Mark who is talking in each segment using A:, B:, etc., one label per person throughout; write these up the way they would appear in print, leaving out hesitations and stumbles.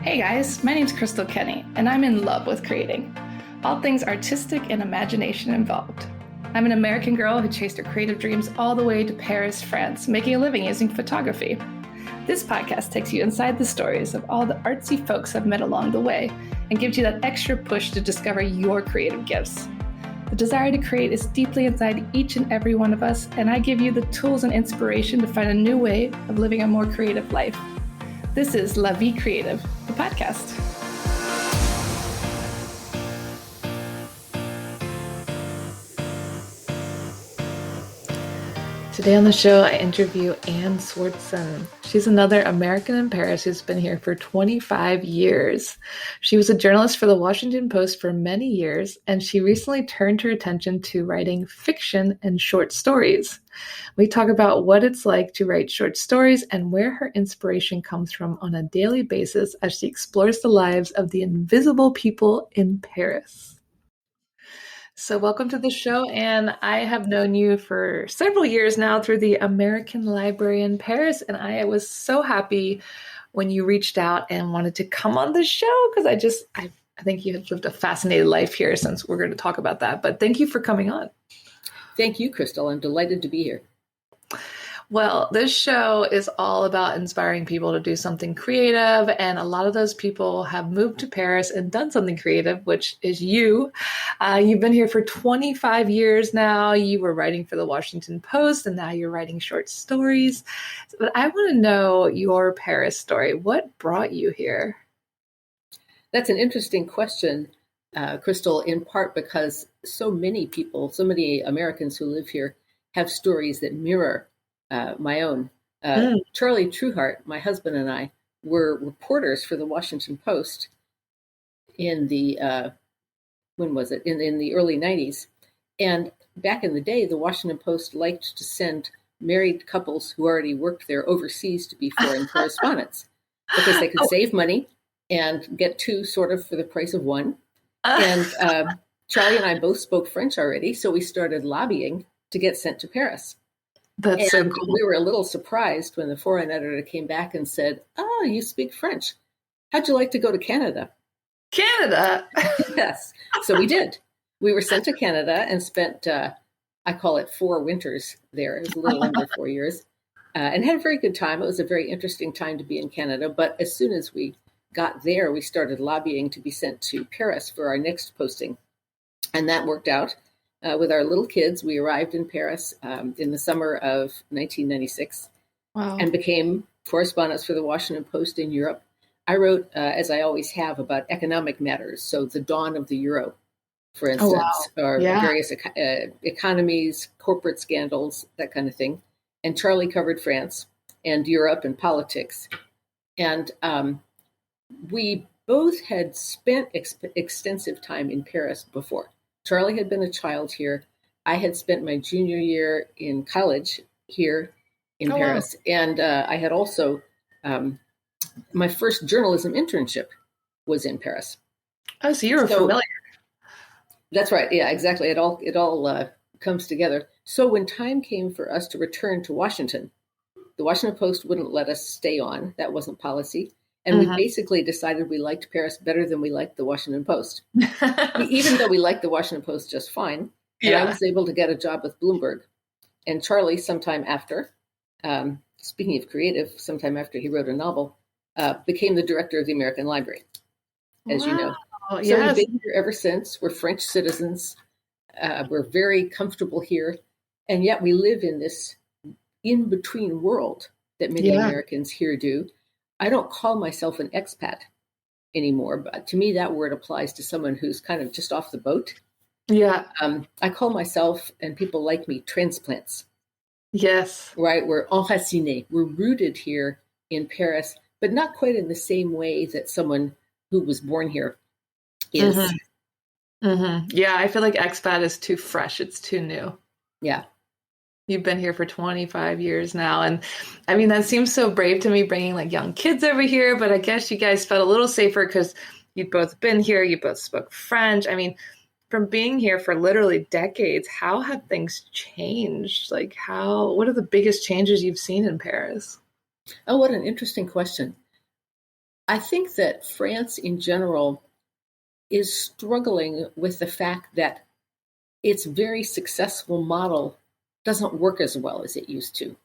A: Hey guys, my name's Crystal Kenny, and I'm in love with creating. All things artistic and imagination involved. I'm an American girl who chased her creative dreams all the way to Paris, France, making a living using photography. This podcast takes you inside the stories of all the artsy folks I've met along the way and gives you that extra push to discover your creative gifts. The desire to create is deeply inside each and every one of us, and I give you the tools and inspiration to find a new way of living a more creative life. This is La Vie Creative, the podcast. Today on the show, I interview Anne Swardson. She's another American in Paris who's been here for 25 years. She was a journalist for the Washington Post for many years, and she recently turned her attention to writing fiction and short stories. We talk about what it's like to write short stories and where her inspiration comes from on a daily basis as she explores the lives of the invisible people in Paris. So welcome to the show, and I have known you for several years now through the American Library in Paris, and I was so happy when you reached out and wanted to come on the show because I think you have lived a fascinating life here, since we're going to talk about that. But thank you for coming on.
B: Thank you, Crystal. I'm delighted to be here.
A: Well, this show is all about inspiring people to do something creative, and a lot of those people have moved to Paris and done something creative, which is you. You've been here for 25 years now. You were writing for the Washington Post, and now you're writing short stories. But I want to know your Paris story. What brought you here?
B: That's an interesting question, Crystal, in part because so many people, so many Americans who live here have stories that mirror my own. Charlie Trueheart, my husband, and I were reporters for the Washington Post in the, when was it? In the early 90s. And back in the day, the Washington Post liked to send married couples who already worked there overseas to be foreign correspondents because they could save money and get two sort of for the price of one. And Charlie and I both spoke French already, so we started lobbying to get sent to Paris.
A: That's so cool.
B: We were a little surprised when the foreign editor came back and said, "Oh, you speak French. How'd you like to go to Canada?"
A: Canada?
B: Yes. So we did. We were sent to Canada and spent, I call it 4 winters there. It was a little under 4 years. And had a very good time. It was a very interesting time to be in Canada. But as soon as we got there, we started lobbying to be sent to Paris for our next posting. And that worked out. With our little kids, we arrived in Paris in the summer of 1996.
A: Wow.
B: And became correspondents for the Washington Post in Europe. I wrote, as I always have, about economic matters. So the dawn of the euro, for instance, or various economies, corporate scandals, that kind of thing. And Charlie covered France and Europe and politics. And we both had spent extensive time in Paris before. Charlie had been a child here. I had spent my junior year in college here in Paris. Wow. And I had also, my first journalism internship was in Paris.
A: Oh, so you were familiar.
B: That's right. Yeah, exactly. It all comes together. So when time came for us to return to Washington, the Washington Post wouldn't let us stay on. That wasn't policy. And we basically decided we liked Paris better than we liked the Washington Post, even though we liked the Washington Post just fine. And I was able to get a job with Bloomberg. And Charlie, sometime after, speaking of creative, sometime after he wrote a novel, became the director of the American Library, as you know. So we've been here ever since. We're French citizens. We're very comfortable here. And yet we live in this in-between world that many Americans here do. I don't call myself an expat anymore, but to me, that word applies to someone who's kind of just off the boat.
A: Yeah.
B: I call myself, and people like me, transplants.
A: Yes.
B: Right? We're enracinés. We're rooted here in Paris, but not quite in the same way that someone who was born here is.
A: Yeah, I feel like expat is too fresh. It's too new.
B: Yeah.
A: You've been here for 25 years now. And I mean, that seems so brave to me, bringing like young kids over here. But I guess you guys felt a little safer because you'd both been here. You both spoke French. I mean, from being here for literally decades, how have things changed? Like what are the biggest changes you've seen in Paris?
B: Oh, what an interesting question. I think that France in general is struggling with the fact that its very successful model doesn't work as well as it used to.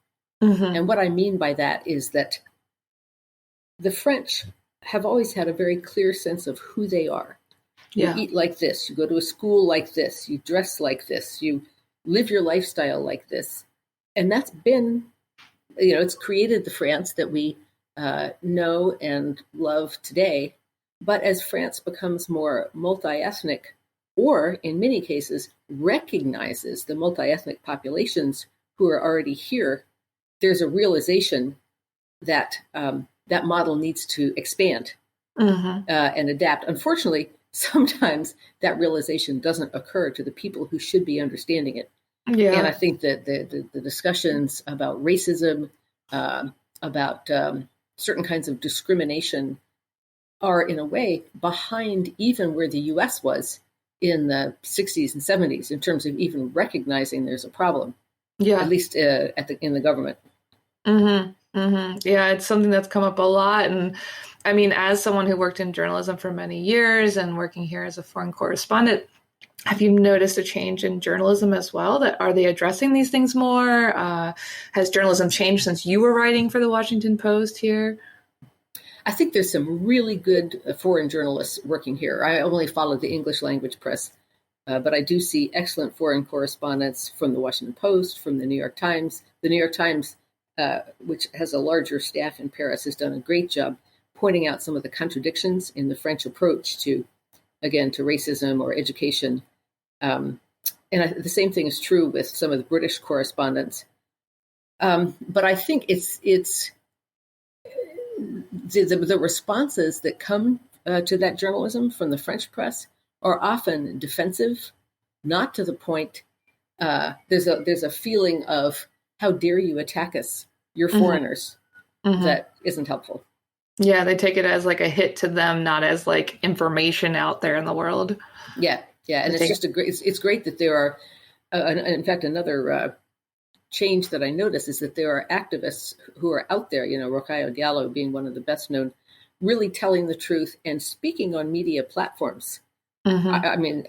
A: Mm-hmm.
B: And what I mean by that is that the French have always had a very clear sense of who they are. You
A: Yeah.
B: eat like this, you go to a school like this, you dress like this, you live your lifestyle like this. And that's been, it's created the France that we know and love today. But as France becomes more multi-ethnic, or in many cases recognizes the multi-ethnic populations who are already here, there's a realization that that model needs to expand
A: Mm-hmm.
B: and adapt. Unfortunately, sometimes that realization doesn't occur to the people who should be understanding it. And I
A: Yeah.
B: think that the discussions about racism, about certain kinds of discrimination are, in a way, behind even where the US was in the 60s and 70s in terms of even recognizing there's a problem, at
A: Yeah.
B: least in the government.
A: Mm-hmm. Mm-hmm. Yeah, it's something that's come up a lot. And I mean, as someone who worked in journalism for many years and working here as a foreign correspondent, have you noticed a change in journalism as well? That are they addressing these things more? Has journalism changed since you were writing for the Washington Post here?
B: I think there's some really good foreign journalists working here. I only follow the English language press, but I do see excellent foreign correspondents from the Washington Post, from the New York Times. The New York Times, which has a larger staff in Paris, has done a great job pointing out some of the contradictions in the French approach to, again, to racism or education. And the same thing is true with some of the British correspondents. But I think it's the responses that come to that journalism from the French press are often defensive, not to the point. There's a feeling of how dare you attack us? You're
A: Mm-hmm.
B: foreigners.
A: Mm-hmm.
B: That isn't helpful.
A: Yeah, they take it as like a hit to them, not as like information out there in the world.
B: Yeah, yeah,
A: They
B: and it's
A: take
B: just a great. It's great that there are. In fact, another change that I notice is that there are activists who are out there. Rocaille Gallo being one of the best known, really telling the truth and speaking on media platforms.
A: Mm-hmm.
B: I mean,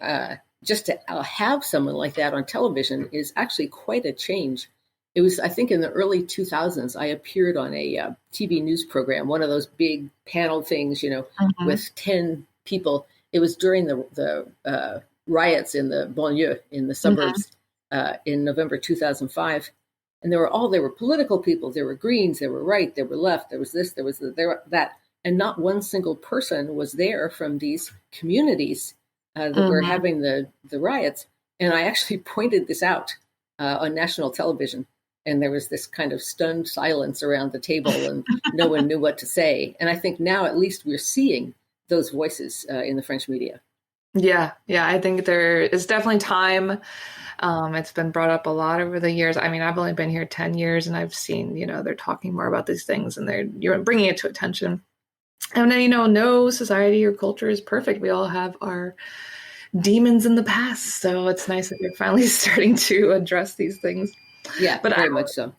B: just to have someone like that on television is actually quite a change. It was, I think, in the early 2000s, I appeared on a TV news program, one of those big panel things,
A: Mm-hmm.
B: with 10 people. It was during the riots in the banlieue, in the
A: Mm-hmm.
B: suburbs, in November 2005. And there were political people, there were Greens, there were right, there were left, there was this, there was that. And not one single person was there from these communities that were
A: Mm-hmm.
B: having the riots. And I actually pointed this out on national television. And there was this kind of stunned silence around the table, and no one knew what to say. And I think now at least we're seeing those voices in the French media.
A: Yeah, yeah, I think there is definitely time. It's been brought up a lot over the years. I mean, I've only been here 10 years and I've seen, they're talking more about these things and you're bringing it to attention. And then, no society or culture is perfect. We all have our demons in the past. So it's nice that you're finally starting to address these things.
B: Yeah,
A: But
B: very much so.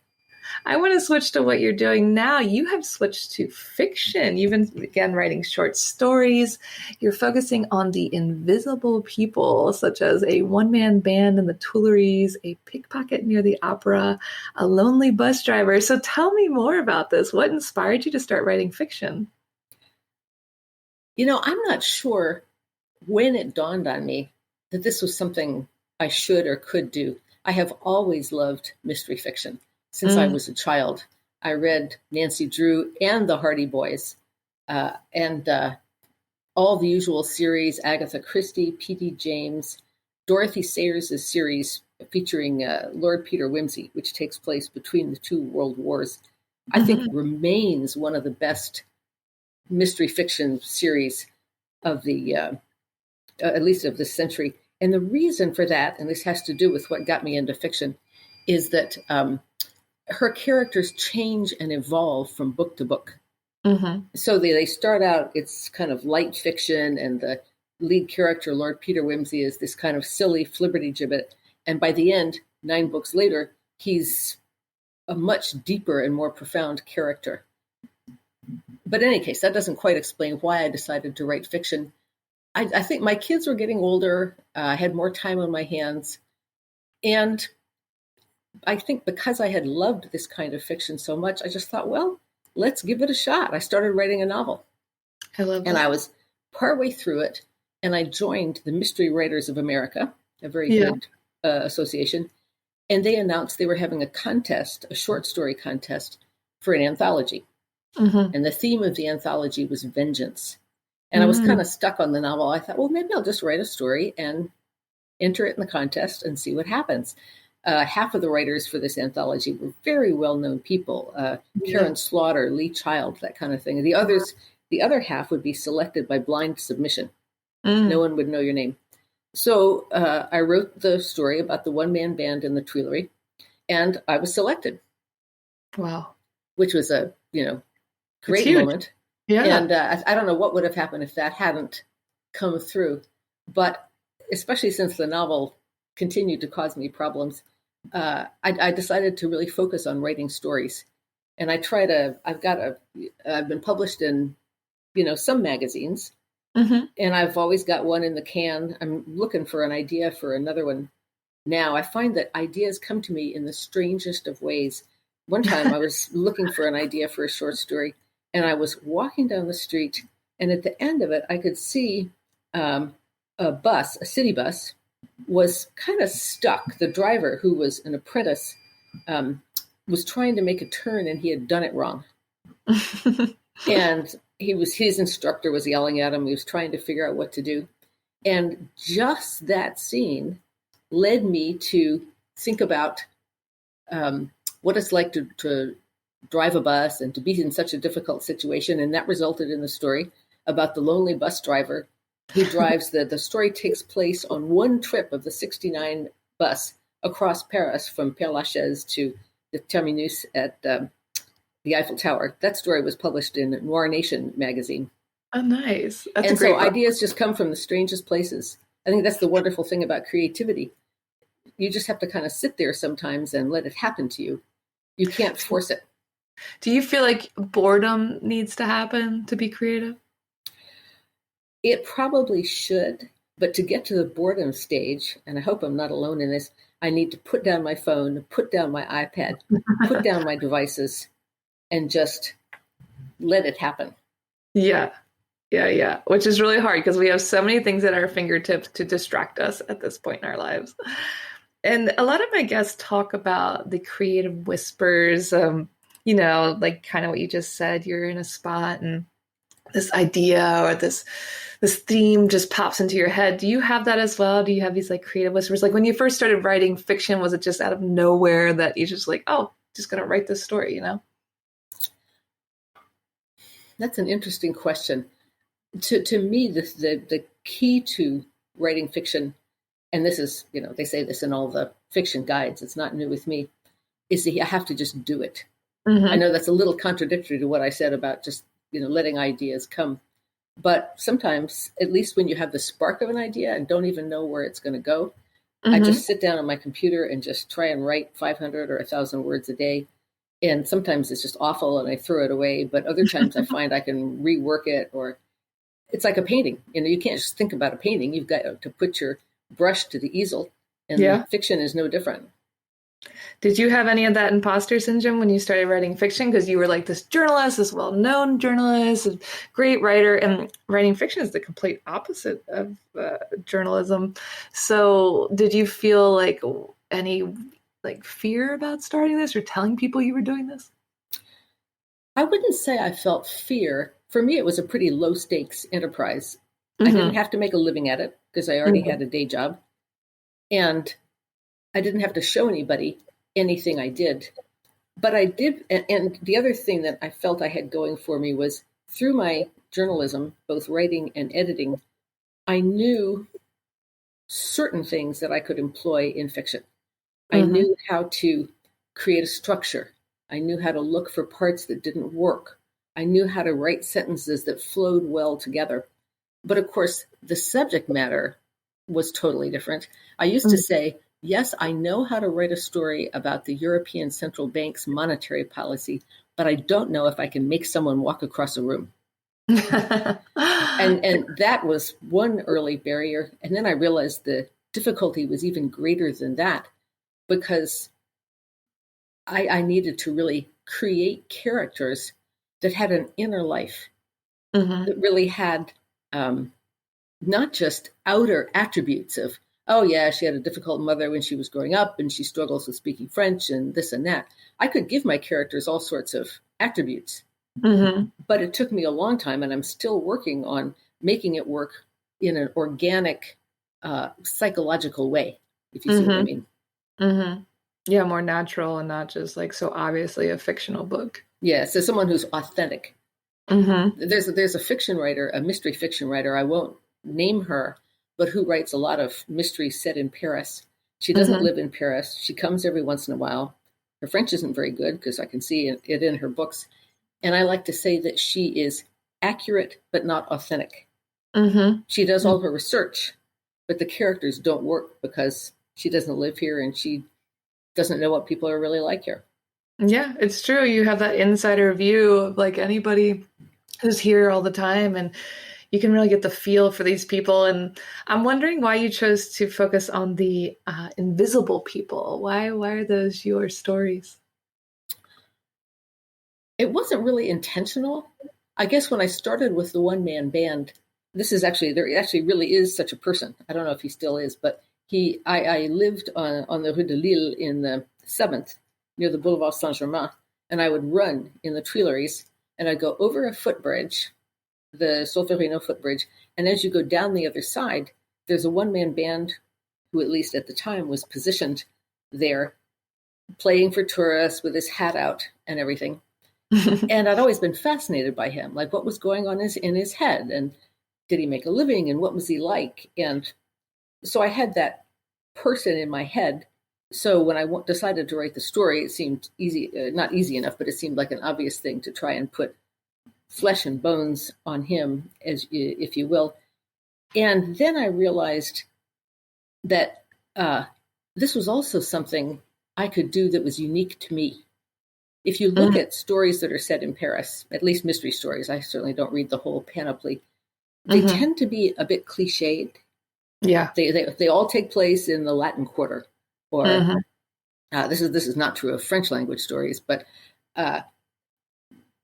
A: I want to switch to what you're doing now. You have switched to fiction. You've been, again, writing short stories. You're focusing on the invisible people, such as a one-man band in the Tuileries, a pickpocket near the Opera, a lonely bus driver. So tell me more about this. What inspired you to start writing fiction?
B: I'm not sure when it dawned on me that this was something I should or could do. I have always loved mystery fiction since I
A: Mm,
B: was a child. I read Nancy Drew and the Hardy Boys, and all the usual series: Agatha Christie, P.D. James, Dorothy Sayers' series featuring Lord Peter Wimsey, which takes place between the two world wars. I think
A: mhm,
B: remains one of the best mystery fiction series of the at least of this century. And the reason for that, and this has to do with what got me into fiction, is that her characters change and evolve from book to book.
A: mhm,
B: So they start out, it's kind of light fiction, and the lead character, Lord Peter Wimsey, is this kind of silly flibbertigibbet. And by the end, 9 books later, he's a much deeper and more profound character. But in any case, that doesn't quite explain why I decided to write fiction. I think my kids were getting older. I had more time on my hands. And I think because I had loved this kind of fiction so much, I just thought, well, let's give it a shot. I started writing a novel.
A: I love that.
B: And I was partway through it, and I joined the Mystery Writers of America, a very good association. And they announced they were having a contest, a short story contest for an anthology. Mm-hmm. And the theme of the anthology was vengeance. And I was kind of stuck on the novel. I thought, well, maybe I'll just write a story and enter it in the contest and see what happens. Half of the writers for this anthology were very well-known people, Karen Slaughter, Lee Child, that kind of thing. The other half would be selected by blind submission. No one would know your name. So I wrote the story about the one-man band in the Tuileries, and I was selected.
A: Wow.
B: Which was a, great moment.
A: Yeah.
B: And I don't know what would have happened if that hadn't come through. But especially since the novel continued to cause me problems, I decided to really focus on writing stories. And I've been published in, some magazines. Mm-hmm. And I've always got one in the can. I'm looking for an idea for another one now. I find that ideas come to me in the strangest of ways. One time I was looking for an idea for a short story, and I was walking down the street, and at the end of it, I could see a city bus, was kind of stuck. The driver, who was an apprentice, was trying to make a turn, and he had done it wrong. And his instructor was yelling at him. He was trying to figure out what to do. And just that scene led me to think about what it's like to drive a bus and to be in such a difficult situation. And that resulted in the story about the lonely bus driver who drives the story takes place on one trip of the 69 bus across Paris from Père Lachaise to the terminus at the Eiffel Tower. That story was published in Noir magazine.
A: Oh, nice. That's
B: and so ideas just come from the strangest places. I think that's the wonderful thing about creativity. You just have to kind of sit there sometimes and let it happen to you. You can't force it.
A: Do you feel like boredom needs to happen to be creative?
B: It probably should, but to get to the boredom stage, and I hope I'm not alone in this, I need to put down my phone, put down my iPad, put down my devices, and just let it happen.
A: Yeah. Which is really hard because we have so many things at our fingertips to distract us at this point in our lives. And a lot of my guests talk about the creative whispers, like kind of what you just said. You're in a spot and this idea or this theme just pops into your head. Do you have that as well? Do you have these like creative whispers? Like when you first started writing fiction, was it just out of nowhere that you just like, oh, just going to write this story,
B: That's an interesting question. To me, the key to writing fiction, and this is, they say this in all the fiction guides, it's not new with me, is that you have to just do it. Mm-hmm. I know that's a little contradictory to what I said about just, letting ideas come. But sometimes, at least when you have the spark of an idea and don't even know where it's going to go, I just sit down on my computer and just try and write 500 or 1,000 words a day. And sometimes it's just awful and I throw it away. But other times I find I can rework it, or it's like a painting. You can't just think about a painting. You've got to put your brush to the easel. And fiction is no different.
A: Did you have any of that imposter syndrome when you started writing fiction? Because you were like this journalist, this well-known journalist, a great writer, and writing fiction is the complete opposite of journalism. So did you feel like any fear about starting this or telling people you were doing this?
B: I wouldn't say I felt fear. For me, it was a pretty low-stakes enterprise. I didn't have to make a living at it because I already had a day job. And I didn't have to show anybody anything I did. But I did, and the other thing that I felt I had going for me was through my journalism, both writing and editing, I knew certain things that I could employ in fiction. I knew how to create a structure. I knew how to look for parts that didn't work. I knew how to write sentences that flowed well together. But of course, the subject matter was totally different. I used to say, yes, I know how to write a story about the European Central Bank's monetary policy but I don't know if I can make someone walk across a room. And that was one early barrier. And then I realized the difficulty was even greater than that, because I needed to really create characters that had an inner life, that really had not just outer attributes of, oh yeah, she had a difficult mother when she was growing up and she struggles with speaking French and this and that. I could give my characters all sorts of attributes, but it took me a long time, and I'm still working on making it work in an organic, psychological way, if you see what I mean.
A: Yeah, more natural and not just like so obviously a fictional book.
B: Yeah, so someone who's authentic. There's a fiction writer, a mystery fiction writer, I won't name her, but who writes a lot of mysteries set in Paris. She doesn't live in Paris. She comes every once in a while. Her French isn't very good, because I can see it in her books. And I like to say that she is accurate but not authentic. She does all her research, but the characters don't work because she doesn't live here and she doesn't know what people are really like here.
A: Yeah, it's true. You have that insider view of like anybody who's here all the time, and you can really get the feel for these people. And I'm wondering why you chose to focus on the invisible people. Why are those your stories?
B: It wasn't really intentional. I guess when I started with the one-man band, there actually really is such a person. I don't know if he still is, but I lived on the Rue de Lille in the 7th, near the Boulevard Saint-Germain, and I would run in the Tuileries, and I'd go over a footbridge, the Solferino footbridge, and as you go down the other side, there's a one-man band who, at least at the time, was positioned there, playing for tourists with his hat out and everything. And I'd always been fascinated by him, like what was going on in his head, and did he make a living, and what was he like? And so I had that person in my head. So when I decided to write the story, it seemed easy, not easy enough, but it seemed like an obvious thing to try and put flesh and bones on him, if you will. And then I realized that this was also something I could do that was unique to me. If you look at stories that are set in Paris, at least mystery stories, I certainly don't read the whole panoply, they tend to be a bit cliched.
A: Yeah.
B: They all take place in the Latin Quarter. Or this is not true of French language stories, but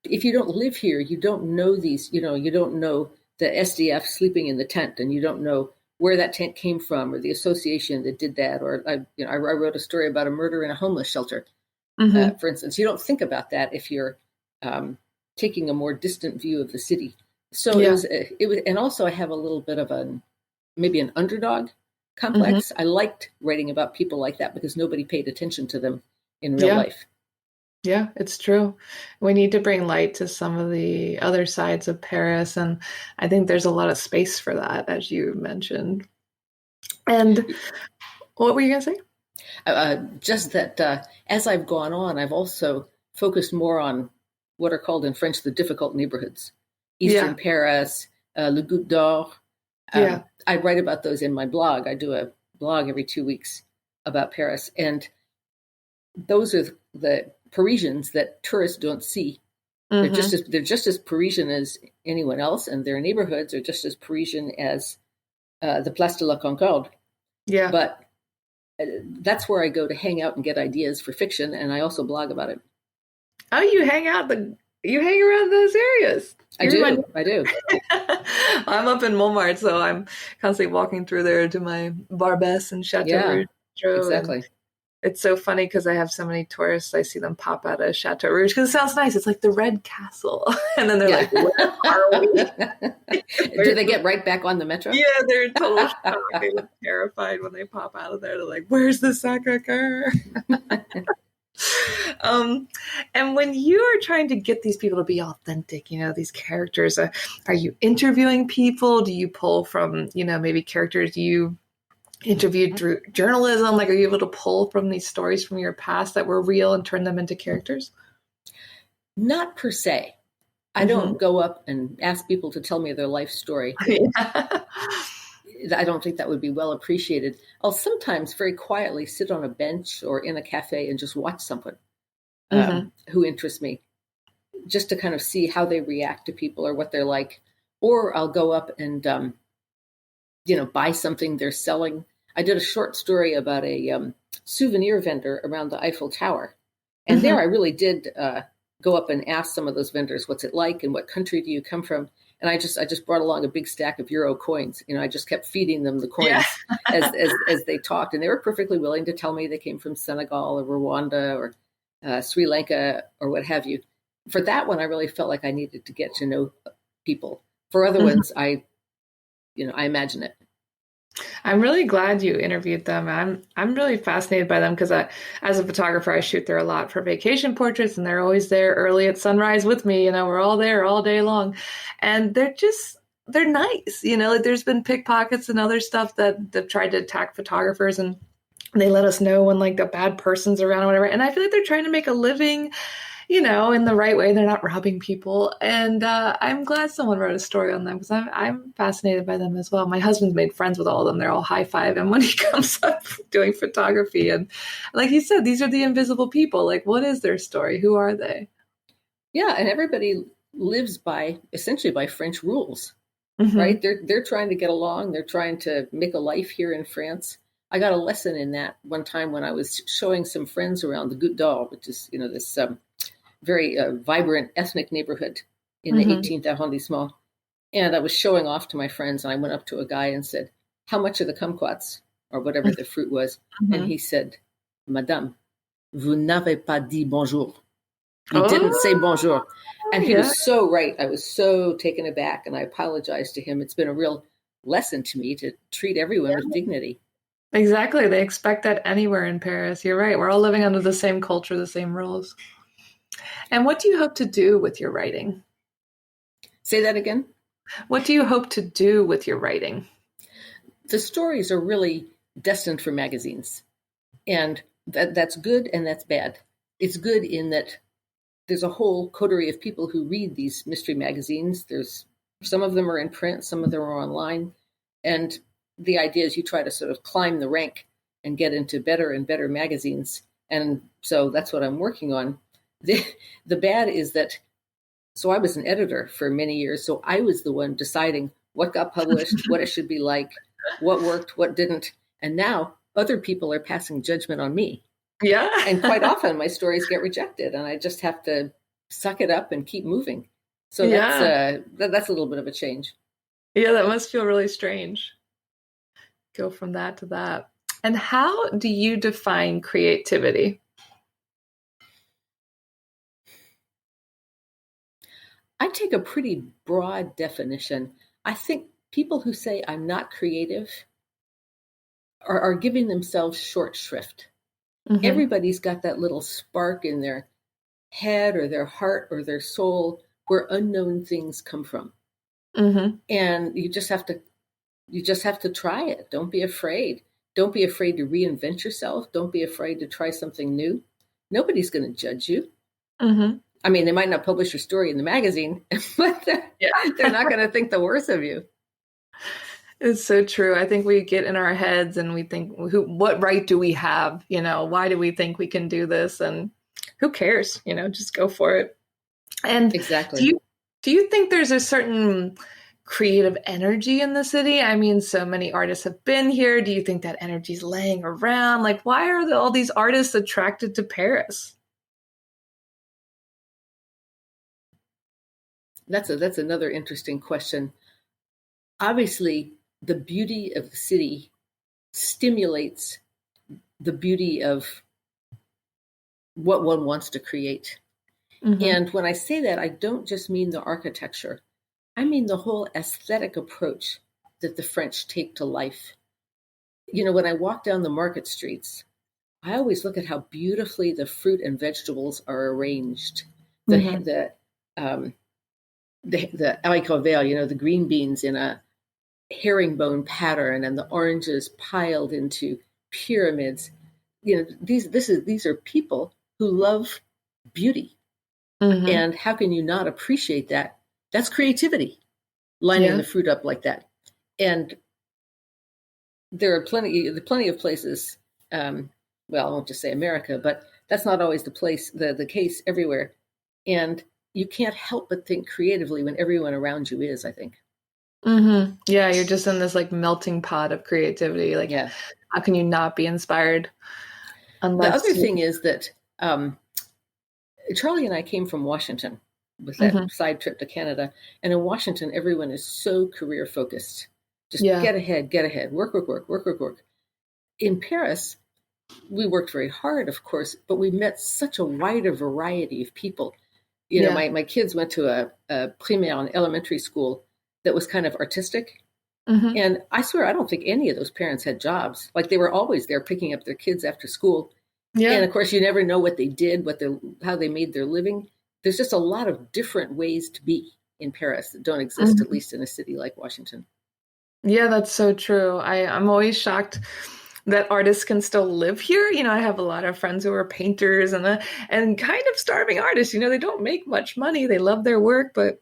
B: if you don't live here, you don't know these, you don't know the SDF sleeping in the tent, and you don't know where that tent came from, or the association that did that. Or I wrote a story about a murder in a homeless shelter. For instance, you don't think about that if you're taking a more distant view of the city. So it was, and also I have a little bit of maybe an underdog complex. I liked writing about people like that because nobody paid attention to them in real life.
A: Yeah, it's true. We need to bring light to some of the other sides of Paris, and I think there's a lot of space for that, as you mentioned. And what were you going to say?
B: Just that as I've gone on, I've also focused more on what are called in French the difficult neighborhoods. Eastern Paris, Le Goutte d'Or. I write about those in my blog. I do a blog every 2 weeks about Paris. And those are the Parisians that tourists don't see. They're just as Parisian as anyone else, and their neighborhoods are just as Parisian as the Place de la Concorde. Yeah. But that's where I go to hang out and get ideas for fiction, and I also blog about it.
A: Oh, you hang around those areas.
B: I do.
A: I'm up in Montmartre, so I'm constantly walking through there to my Barbès and Chateau Rouge.
B: Exactly.
A: It's so funny because I have so many tourists. I see them pop out of Chateau Rouge because it sounds nice. It's like the Red Castle. And then they're like, where are we?
B: Do they get right back on the metro?
A: Yeah, they're in total shock. They look terrified when they pop out of there. They're like, where's the Sacre-Cœur? And when you are trying to get these people to be authentic, these characters, are you interviewing people? Do you pull from, maybe characters you interviewed through journalism? Like, are you able to pull from these stories from your past that were real and turn them into characters?
B: Not per se. I don't go up and ask people to tell me their life story. I don't think that would be well appreciated. I'll sometimes very quietly sit on a bench or in a cafe and just watch someone who interests me. just to kind of see how they react to people or what they're like. Or I'll go up and, buy something they're selling. I did a short story about a souvenir vendor around the Eiffel Tower. And there I really did go up and ask some of those vendors, what's it like and what country do you come from? And I just brought along a big stack of euro coins. I just kept feeding them the coins as they talked. And they were perfectly willing to tell me they came from Senegal or Rwanda or Sri Lanka or what have you. For that one, I really felt like I needed to get to know people. For other ones, I imagine it.
A: I'm really glad you interviewed them. I'm really fascinated by them because as a photographer, I shoot there a lot for vacation portraits, and they're always there early at sunrise with me. We're all there all day long, and they're nice. Like there's been pickpockets and other stuff that tried to attack photographers, and they let us know when like a bad person's around or whatever. And I feel like they're trying to make a living, in the right way. They're not robbing people. And I'm glad someone wrote a story on them because I'm fascinated by them as well. My husband's made friends with all of them. They're all high-five. And when he comes up doing photography, and like you said, these are the invisible people. Like, what is their story? Who are they?
B: Yeah, and everybody lives essentially by French rules, right? They're trying to get along. They're trying to make a life here in France. I got a lesson in that one time when I was showing some friends around the Goutte d'Or, which is, this very vibrant ethnic neighborhood in the 18th arrondissement. And I was showing off to my friends, and I went up to a guy and said, how much are the kumquats, or whatever the fruit was? And he said, Madame, vous n'avez pas dit bonjour. You didn't say bonjour. And he was so right. I was so taken aback, and I apologized to him. It's been a real lesson to me to treat everyone with dignity.
A: Exactly. They expect that anywhere in Paris. You're right. We're all living under the same culture, the same rules. And what do you hope to do with your writing?
B: Say that again?
A: What do you hope to do with your writing?
B: The stories are really destined for magazines. And that's good and that's bad. It's good in that there's a whole coterie of people who read these mystery magazines. Some of them are in print, some of them are online. And the idea is you try to sort of climb the rank and get into better and better magazines. And so that's what I'm working on. The bad is that, so I was an editor for many years, so I was the one deciding what got published, what it should be like, what worked, what didn't. And now other people are passing judgment on me.
A: Yeah.
B: And quite often my stories get rejected, and I just have to suck it up and keep moving. So that's a little bit of a change.
A: Yeah, that must feel really strange. Go from that to that. And how do you define creativity?
B: I take a pretty broad definition. I think people who say I'm not creative are giving themselves short shrift. Everybody's got that little spark in their head or their heart or their soul where unknown things come from. And you just have to try it. Don't be afraid. Don't be afraid to reinvent yourself. Don't be afraid to try something new. Nobody's going to judge you. I mean, they might not publish your story in the magazine, but they're not going to think the worst of you.
A: It's so true. I think we get in our heads and we think, what right do we have? Why do we think we can do this? And who cares? Just go for it. And
B: exactly.
A: Do you think there's a certain creative energy in the city? I mean, so many artists have been here. Do you think that energy's laying around? Like, why are all these artists attracted to Paris?
B: That's another interesting question. Obviously, the beauty of the city stimulates the beauty of what one wants to create. And when I say that, I don't just mean the architecture. I mean the whole aesthetic approach that the French take to life. When I walk down the market streets, I always look at how beautifully the fruit and vegetables are arranged. The haricots verts, the green beans in a herringbone pattern, and the oranges piled into pyramids. These are people who love beauty. And how can you not appreciate that? That's creativity, lining the fruit up like that. And there are plenty of places. Well, I won't just say America, but that's not always the case everywhere. And you can't help but think creatively when everyone around you is, I think.
A: Yeah, you're just in this like melting pot of creativity. Like,
B: Yeah.
A: how can you not be inspired
B: The
A: unless
B: other
A: you?
B: thing is that Charlie and I came from Washington with that
A: Hmm.
B: side trip to Canada. And in Washington, everyone is so career focused. Just
A: Yeah.
B: get ahead, work, work, work, work, work, work. In Paris, we worked very hard, of course, but we met such a wider variety of people. You know,
A: Yeah.
B: my kids went to a primaire, an elementary school that was kind of artistic.
A: Hmm.
B: And I swear, I don't think any of those parents had jobs. Like they were always there picking up their kids after school. And
A: Yeah.
B: of course, you never know what they did, how they made their living. There's just a lot of different ways to be in Paris that don't exist, at
A: Hmm.
B: least in a city like Washington.
A: Yeah, that's so true. I'm always shocked that artists can still live here. I have a lot of friends who are painters and kind of starving artists. They don't make much money. They love their work, but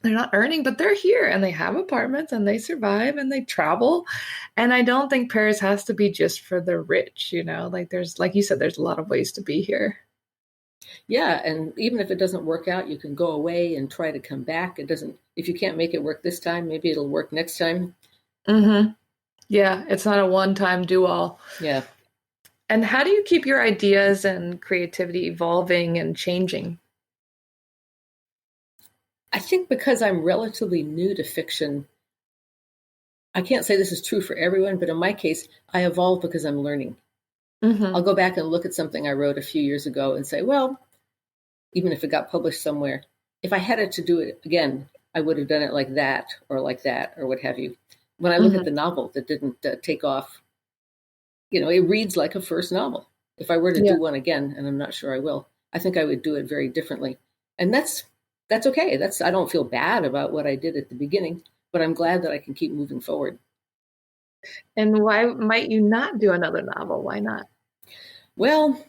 A: they're not earning, but they're here and they have apartments and they survive and they travel. And I don't think Paris has to be just for the rich. Like like you said, there's a lot of ways to be here.
B: Yeah, and even if it doesn't work out, you can go away and try to come back. It doesn't, if you can't make it work this time, maybe it'll work next time.
A: Hmm. Yeah, it's not a one-time do-all.
B: Yeah.
A: And how do you keep your ideas and creativity evolving and changing?
B: I think because I'm relatively new to fiction, I can't say this is true for everyone, but in my case, I evolve because I'm learning. I'll
A: Hmm.
B: go back and look at something I wrote a few years ago and say, well, even if it got published somewhere, if I had it to do it again, I would have done it like that or what have you. When I look at
A: Hmm.
B: the novel that didn't take off, it reads like a first novel. If I were to
A: Yeah.
B: do one again, and I'm not sure I will, I think I would do it very differently. And that's okay. I don't feel bad about what I did at the beginning, but I'm glad that I can keep moving forward.
A: And why might you not do another novel? Why not?
B: Well,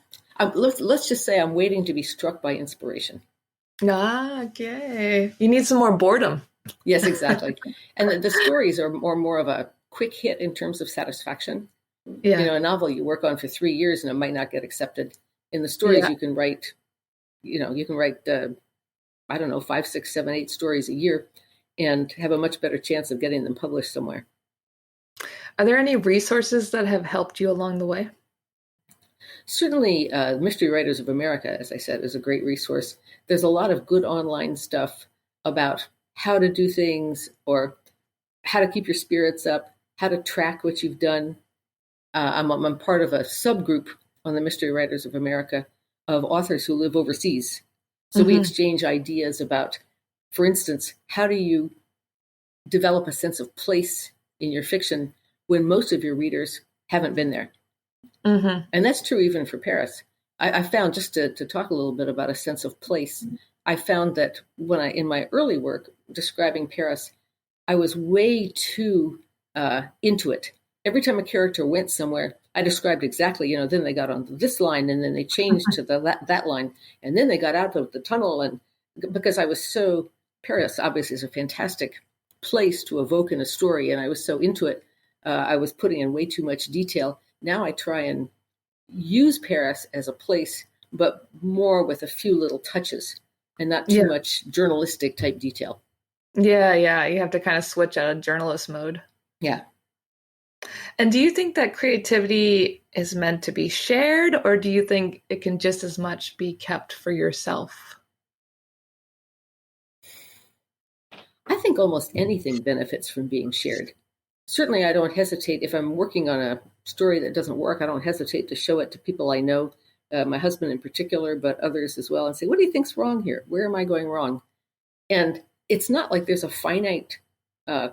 B: let's just say I'm waiting to be struck by inspiration.
A: Ah, okay. You need some more boredom.
B: Yes, exactly. And the stories are more of a quick hit in terms of satisfaction.
A: Yeah.
B: A novel you work on for 3 years and it might not get accepted. In the stories,
A: Yeah.
B: you can write, I don't know, 5, 6, 7, 8 stories a year and have a much better chance of getting them published somewhere.
A: Are there any resources that have helped you along the way?
B: Certainly, Mystery Writers of America, as I said, is a great resource. There's a lot of good online stuff about how to do things or how to keep your spirits up, how to track what you've done. I'm part of a subgroup on the Mystery Writers of America of authors who live overseas. So we
A: Hmm.
B: exchange ideas about, for instance, how do you develop a sense of place in your fiction when most of your readers haven't been there?
A: Hmm.
B: And that's true even for Paris. I found, just to talk a little bit about a sense of place, I found that in my early work describing Paris, I was way too into it. Every time a character went somewhere, I described exactly, then they got on this line and then they changed to that line. And then they got out of the tunnel. And because I was Paris obviously is a fantastic place to evoke in a story. And I was so into it, I was putting in way too much detail. Now I try and use Paris as a place, but more with a few little touches and not too
A: Yeah.
B: much journalistic type detail.
A: Yeah. Yeah. You have to kind of switch out of journalist mode.
B: Yeah.
A: And do you think that creativity is meant to be shared, or do you think it can just as much be kept for yourself?
B: I think almost anything benefits from being shared. Certainly, I don't hesitate if I'm working on a story that doesn't work. I don't hesitate to show it to people I know, my husband in particular, but others as well, and say, "What do you think's wrong here? Where am I going wrong?" And it's not like there's a finite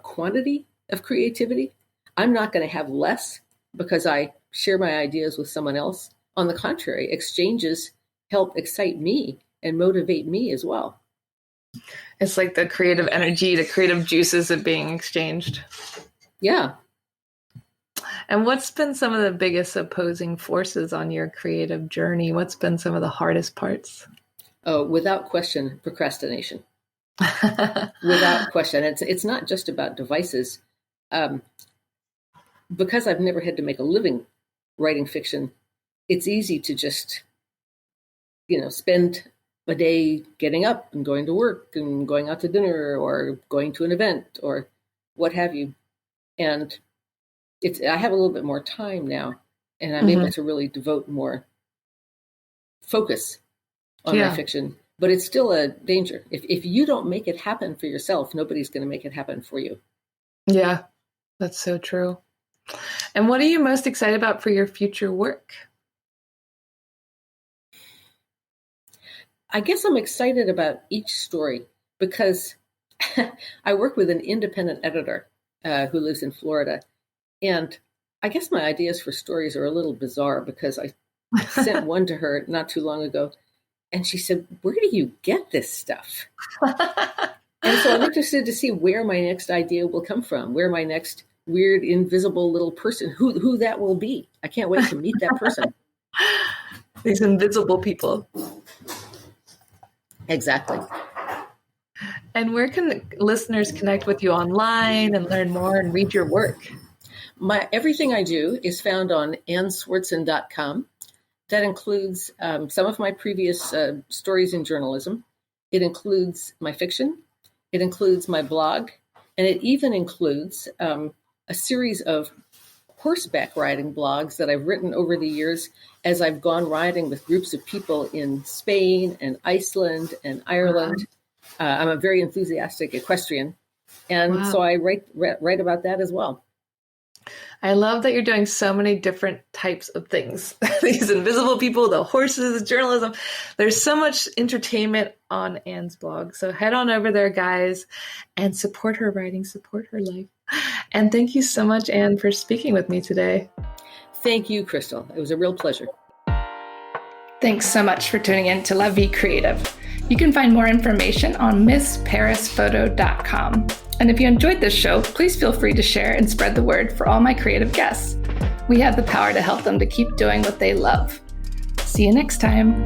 B: quantity of creativity. I'm not going to have less because I share my ideas with someone else. On the contrary, exchanges help excite me and motivate me as well.
A: It's like the creative energy, the creative juices are being exchanged.
B: Yeah.
A: And what's been some of the biggest opposing forces on your creative journey? What's been some of the hardest parts?
B: Oh, without question, procrastination. Without question. It's not just about devices. Um, because I've never had to make a living writing fiction, it's easy to just, spend a day getting up and going to work and going out to dinner or going to an event or what have you. And I have a little bit more time now, and I'm able to really devote more focus on my fiction. But it's still a danger. If you don't make it happen for yourself, nobody's going to make it happen for you.
A: Yeah, that's so true. And what are you most excited about for your future work?
B: I guess I'm excited about each story because I work with an independent editor who lives in Florida. And I guess my ideas for stories are a little bizarre because I sent one to her not too long ago. And she said, "Where do you get this stuff?" And so I'm interested to see where my next idea will come from, where my next weird, invisible little person, who that will be. I can't wait to meet that person.
A: These invisible people.
B: Exactly.
A: And where can listeners connect with you online and learn more and read your work?
B: Everything I do is found on AnneSwardson.com. That includes some of my previous stories in journalism. It includes my fiction. It includes my blog. And it even includes a series of horseback riding blogs that I've written over the years as I've gone riding with groups of people in Spain and Iceland and Ireland. I'm a very enthusiastic equestrian. And so I write about that as well.
A: I love that you're doing so many different types of things. These invisible people, the horses, journalism. There's so much entertainment on Anne's blog. So head on over there, guys, and support her writing, support her life. And thank you so much, Anne, for speaking with me today.
B: Thank you, Crystal. It was a real pleasure.
A: Thanks so much for tuning in to La Vie Creative. You can find more information on MissParisPhoto.com. And if you enjoyed this show, please feel free to share and spread the word for all my creative guests. We have the power to help them to keep doing what they love. See you next time.